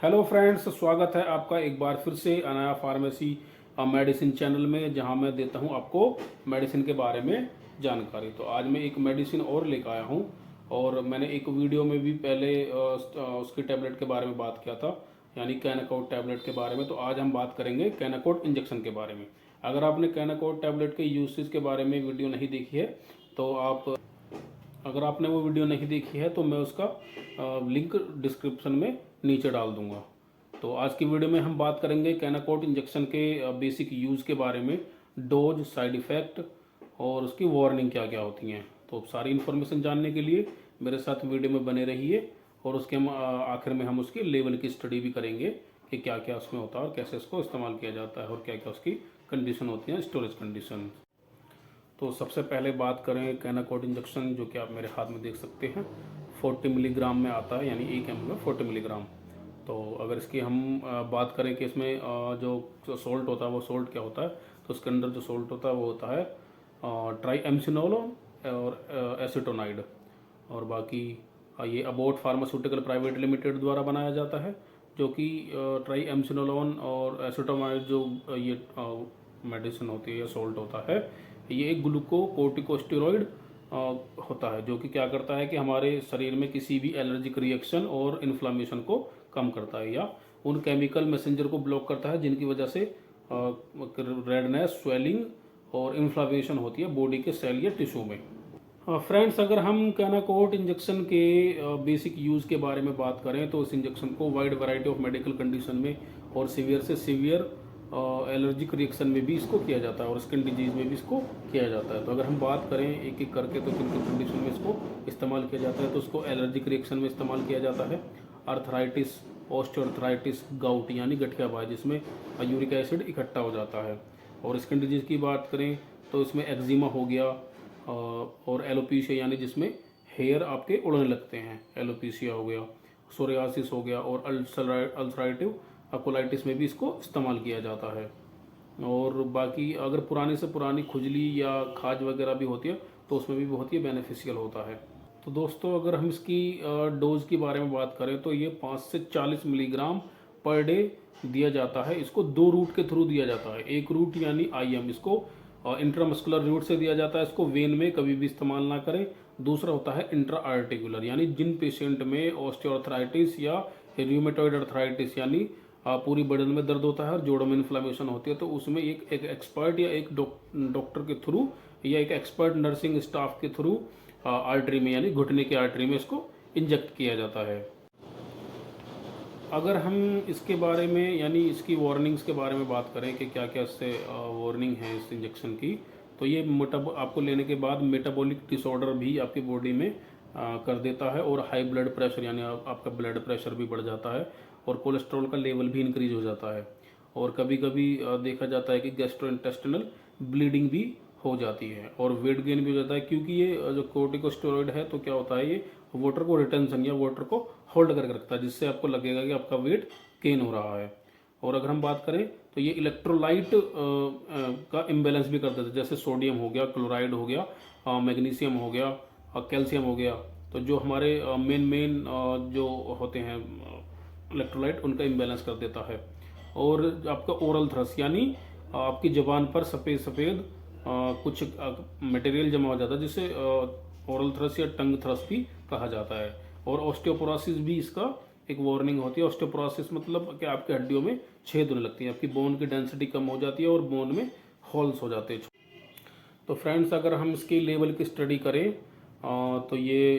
Hello friends, स्वागत है आपका एक बार फिर से अनाया फार्मेसी मेडिसिन चैनल में, जहां मैं देता हूं आपको मेडिसिन के बारे में जानकारी। तो आज मैं एक मेडिसिन और लेकर आया हूं और मैंने एक वीडियो में भी पहले उसकी टैबलेट के बारे में बात किया था, यानी कैनाकोड टैबलेट के बारे में। तो आज हम बात करेंगे कैनाकोड इंजेक्शन के बारे में। अगर आपने कैनाकोड टैबलेट के यूसेज के बारे में वीडियो नहीं देखी है तो अगर आपने वो वीडियो नहीं देखी है तो मैं उसका लिंक डिस्क्रिप्शन में नीचे डाल दूंगा। तो आज की वीडियो में हम बात करेंगे कैनाकोड इंजेक्शन के बेसिक यूज़ के बारे में, डोज, साइड इफ़ेक्ट और उसकी वार्निंग क्या क्या होती हैं। तो सारी इन्फॉर्मेशन जानने के लिए मेरे साथ वीडियो में बने रहिए और उसके हम आखिर में हम उसके लेवल की स्टडी भी करेंगे कि क्या क्या उसमें होता है और कैसे इसको इस्तेमाल किया जाता है और क्या क्या उसकी कंडीशन होती हैं, स्टोरेज कंडीशन। तो सबसे पहले बात करें कैनाकोड इंजेक्शन, जो कि आप मेरे हाथ में देख सकते हैं, 40 मिलीग्राम में आता है, यानी 1 ml में 40 मिलीग्राम। तो अगर इसकी हम बात करें कि इसमें जो सोल्ट होता है वो सोल्ट क्या होता है, तो उसके अंदर जो सोल्ट होता है वो होता है ट्राईएमसिनोलोन और एसीटोनाइड। और बाकी ये अबोट फार्मास्यूटिकल प्राइवेट लिमिटेड द्वारा बनाया जाता है, जो कि ट्राईएमसिनोलोन और एसीटोनाइड जो ये मेडिसिन होती है या सोल्ट होता है, ये एक ग्लूकोकोर्टिकोस्टेरॉइड होता है, जो कि क्या करता है कि हमारे शरीर में किसी भी एलर्जिक रिएक्शन और इन्फ्लामेशन को कम करता है या उन केमिकल मैसेंजर को ब्लॉक करता है जिनकी वजह से रेडनेस, स्वेलिंग और इन्फ्लामेशन होती है बॉडी के सेल या टिश्यू में। फ्रेंड्स, अगर हम कैनाकोड इंजेक्शन के बेसिक यूज़ के बारे में बात करें तो इस इंजेक्शन को wide variety of medical condition में और सीवियर से सीवियर एलर्जिक रिएक्शन में भी इसको किया जाता है और स्किन डिजीज़ में भी इसको किया जाता है। तो अगर हम बात करें एक एक करके तो किन किन कंडीशन में इसको इस्तेमाल किया जाता है, तो इसको एलर्जिक रिएक्शन में इस्तेमाल किया जाता है, अर्थराइटिस, ऑस्टियोआर्थराइटिस, गाउट यानी गठियाबाज जिसमें यूरिक एसिड इकट्ठा हो जाता है। और स्किन डिजीज़ की बात करें तो इसमें एक्जिमा हो गया और एलोपीशिया यानी जिसमें हेयर आपके उड़ने लगते हैं, एलोपीशिया हो गया, सोरियासिस हो गया और अल्सराइटिव कोलाइटिस में भी इसको इस्तेमाल किया जाता है। और बाकी अगर पुरानी से पुरानी खुजली या खाज वगैरह भी होती है तो उसमें भी बहुत ही बेनिफिशियल होता है। तो दोस्तों, अगर हम इसकी डोज के बारे में बात करें तो ये 5 से 40 मिलीग्राम पर डे दिया जाता है। इसको 2 रूट के थ्रू दिया जाता है। एक रूट यानी IM, इसको इंट्रामस्कुलर रूट से दिया जाता है, इसको वेन में कभी भी इस्तेमाल ना करें। दूसरा होता है इंट्रा आर्टिकुलर, यानी जिन पेशेंट में ऑस्टियोआर्थराइटिस या र्यूमेटॉइड अर्थराइटिस यानी पूरी बदन में दर्द होता है और जोड़ों में इन्फ्लामेशन होती है, तो उसमें एक एक्सपर्ट या एक डॉक्टर के थ्रू या एक एक्सपर्ट नर्सिंग स्टाफ के थ्रू आर्टरी में यानी घुटने की आर्टरी में इसको इंजेक्ट किया जाता है। अगर हम इसके बारे में यानी इसकी वार्निंग्स के बारे में बात करें कि क्या क्या इससे वार्निंग है इस इंजेक्शन की, तो ये आपको लेने के बाद मेटाबॉलिक डिसऑर्डर भी आपकी बॉडी में कर देता है और हाई ब्लड प्रेशर यानी आपका ब्लड प्रेशर भी बढ़ जाता है और कोलेस्ट्रॉल का लेवल भी इंक्रीज हो जाता है। और कभी कभी देखा जाता है कि गैस्ट्रोइंटेस्टिनल ब्लीडिंग भी हो जाती है और वेट गेन भी हो जाता है, क्योंकि ये जो कोर्टिकोस्टेरॉइड है तो क्या होता है, ये वाटर को रिटेंशन या वाटर को होल्ड करके रखता है, जिससे आपको लगेगा कि आपका वेट गेन हो रहा है। और अगर हम बात करें तो ये इलेक्ट्रोलाइट का इम्बेलेंस भी कर देता है, जैसे सोडियम हो गया, क्लोराइड हो गया, मैग्नीशियम हो गया, कैल्शियम हो गया। तो जो हमारे मेन जो होते हैं इलेक्ट्रोलाइट, उनका इम्बेलेंस कर देता है। और आपका ओरल थ्रस यानी आपकी ज़बान पर सफ़ेद सफ़ेद कुछ मटेरियल जमा हो जाता है, जिसे ओरल थ्रस या टंग थ्रस भी कहा जाता है। और ऑस्टियोपोरोसिस भी इसका एक वार्निंग होती है। ऑस्टियोपोरोसिस मतलब कि आपकी हड्डियों में छेद होने लगती है, आपकी बोन की डेंसिटी कम हो जाती है और बोन में होल्स हो जाते हैं। तो फ्रेंड्स, अगर हम इसकी लेवल की स्टडी करें तो ये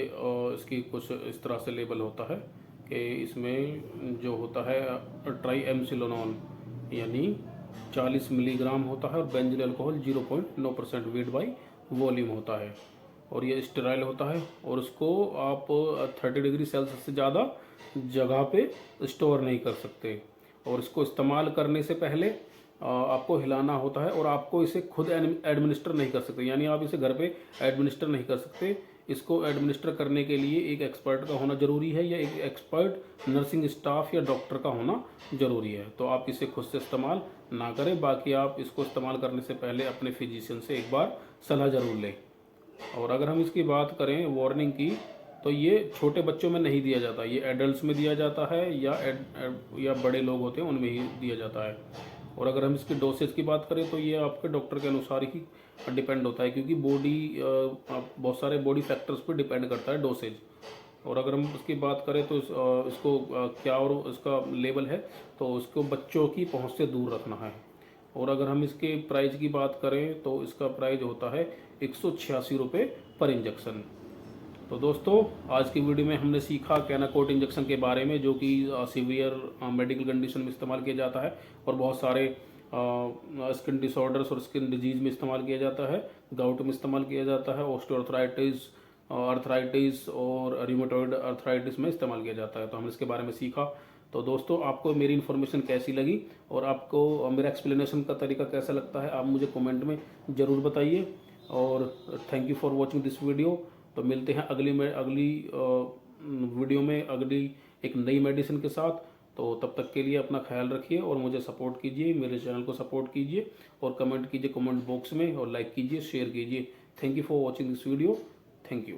इसकी कुछ इस तरह से लेवल होता है कि इसमें जो होता है ट्राईएमसिनोलोन यानी 40 मिलीग्राम होता है और benzene alcohol 0.9% weight by volume होता है और ये स्टेराइल होता है और उसको आप 30 डिग्री सेल्सियस से ज़्यादा जगह पे स्टोर नहीं कर सकते। और इसको इस्तेमाल करने से पहले आपको हिलाना होता है और आपको इसे खुद एडमिनिस्टर नहीं कर सकते, यानी आप इसे घर पे एडमिनिस्टर नहीं कर सकते। इसको एडमिनिस्टर करने के लिए एक एक्सपर्ट का होना ज़रूरी है या एक एक्सपर्ट नर्सिंग स्टाफ या डॉक्टर का होना ज़रूरी है। तो आप इसे खुद से इस्तेमाल ना करें। बाकी आप इसको इस्तेमाल करने से पहले अपने फिजिशियन से एक बार सलाह ज़रूर लें। और अगर हम इसकी बात करें वार्निंग की, तो ये छोटे बच्चों में नहीं दिया जाता, ये एडल्ट्स में दिया जाता है या बड़े लोग होते हैं उनमें ही दिया जाता है। और अगर हम इसकी डोसेज की बात करें तो ये आपके डॉक्टर के अनुसार ही डिपेंड होता है, क्योंकि बहुत सारे बॉडी फैक्टर्स पर डिपेंड करता है डोसेज। और अगर हम इसकी बात करें तो इसको क्या और इसका लेवल है, तो इसको बच्चों की पहुंच से दूर रखना है। और अगर हम इसके प्राइस की बात करें तो इसका प्राइस होता है 186 रुपये पर इंजेक्शन। तो दोस्तों, आज की वीडियो में हमने सीखा कैनाकोट इंजेक्शन के बारे में, जो कि सीवियर मेडिकल कंडीशन में इस्तेमाल किया जाता है और बहुत सारे स्किन डिसऑर्डर्स और स्किन डिजीज में इस्तेमाल किया जाता है, गाउट में इस्तेमाल किया जाता है, अर्थराइटिस और रियोमेटॉइड अर्थराइटिस में इस्तेमाल किया जाता है। तो हमने इसके बारे में सीखा। तो दोस्तों, आपको मेरी इन्फॉर्मेशन कैसी लगी और आपको मेरा एक्सप्लेनेशन का तरीका कैसा लगता है, आप मुझे कमेंट में ज़रूर बताइए। और thank you for watching this video. तो मिलते हैं अगली वीडियो में अगली एक नई मेडिसिन के साथ। तो तब तक के लिए अपना ख्याल रखिए और मुझे सपोर्ट कीजिए, मेरे चैनल को सपोर्ट कीजिए और कमेंट कीजिए कमेंट बॉक्स में, और लाइक कीजिए, शेयर कीजिए। Thank you for watching this video. Thank you.